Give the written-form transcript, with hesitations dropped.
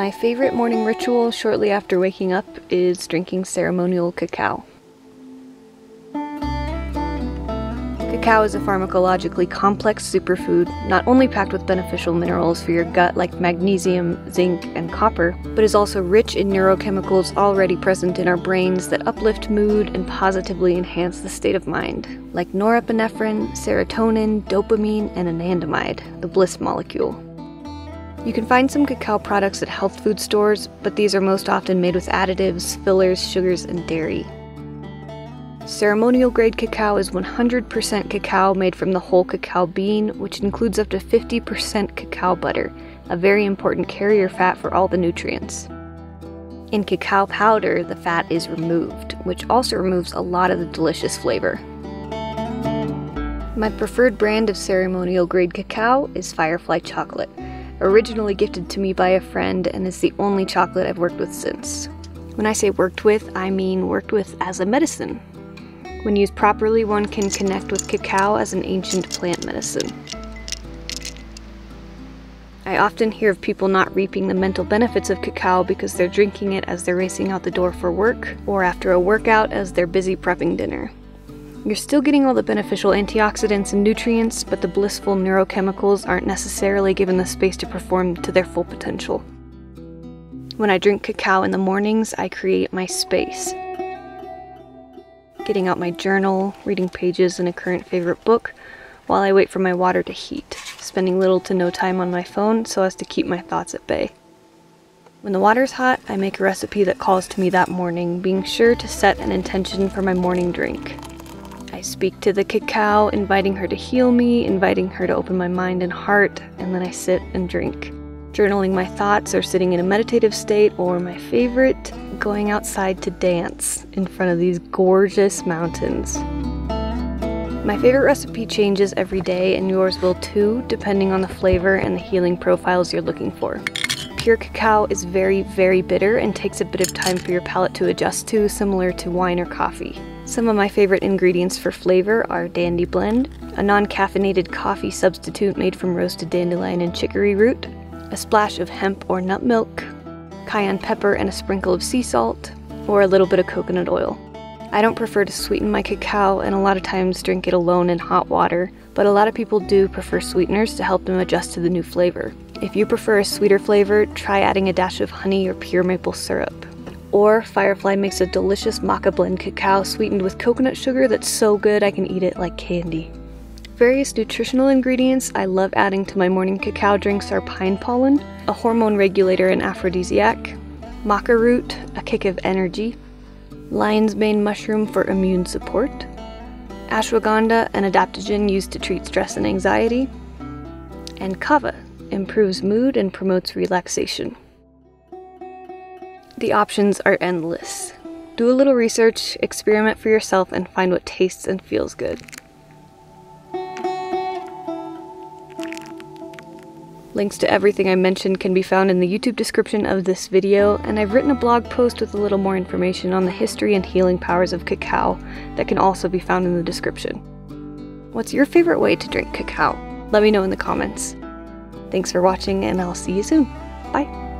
My favorite morning ritual shortly after waking up is drinking ceremonial cacao. Cacao is a pharmacologically complex superfood, not only packed with beneficial minerals for your gut like magnesium, zinc, and copper, but is also rich in neurochemicals already present in our brains that uplift mood and positively enhance the state of mind, like norepinephrine, serotonin, dopamine, and anandamide, the bliss molecule. You can find some cacao products at health food stores, but these are most often made with additives, fillers, sugars, and dairy. Ceremonial grade cacao is 100% cacao made from the whole cacao bean, which includes up to 50% cacao butter, a very important carrier fat for all the nutrients. In cacao powder, the fat is removed, which also removes a lot of the delicious flavor. My preferred brand of ceremonial grade cacao is Firefly Chocolate, originally gifted to me by a friend and is the only chocolate I've worked with since. When I say worked with, I mean worked with as a medicine. When used properly, one can connect with cacao as an ancient plant medicine. I often hear of people not reaping the mental benefits of cacao because they're drinking it as they're racing out the door for work, or after a workout as they're busy prepping dinner. You're still getting all the beneficial antioxidants and nutrients, but the blissful neurochemicals aren't necessarily given the space to perform to their full potential. When I drink cacao in the mornings, I create my space. Getting out my journal, reading pages in a current favorite book, while I wait for my water to heat, spending little to no time on my phone so as to keep my thoughts at bay. When the water's hot, I make a recipe that calls to me that morning, being sure to set an intention for my morning drink. I speak to the cacao, inviting her to heal me, inviting her to open my mind and heart, and then I sit and drink. Journaling my thoughts or sitting in a meditative state, or my favorite, going outside to dance in front of these gorgeous mountains. My favorite recipe changes every day, and yours will too, depending on the flavor and the healing profiles you're looking for. Pure cacao is very, very bitter and takes a bit of time for your palate to adjust to, similar to wine or coffee. Some of my favorite ingredients for flavor are Dandy Blend, a non-caffeinated coffee substitute made from roasted dandelion and chicory root, a splash of hemp or nut milk, cayenne pepper and a sprinkle of sea salt, or a little bit of coconut oil. I don't prefer to sweeten my cacao and a lot of times drink it alone in hot water, but a lot of people do prefer sweeteners to help them adjust to the new flavor. If you prefer a sweeter flavor, try adding a dash of honey or pure maple syrup. Or Firefly makes a delicious maca blend cacao sweetened with coconut sugar that's so good I can eat it like candy. Various nutritional ingredients I love adding to my morning cacao drinks are pine pollen, a hormone regulator and aphrodisiac, Maca Root, a kick of energy, lion's mane mushroom for immune support, Ashwaganda, an adaptogen used to treat stress and anxiety, and Kava, improves mood and promotes relaxation. The options are endless. Do a little research, experiment for yourself, and find what tastes and feels good. Links to everything I mentioned can be found in the YouTube description of this video, and I've written a blog post with a little more information on the history and healing powers of cacao that can also be found in the description. What's your favorite way to drink cacao? Let me know in the comments. Thanks for watching, and I'll see you soon. Bye!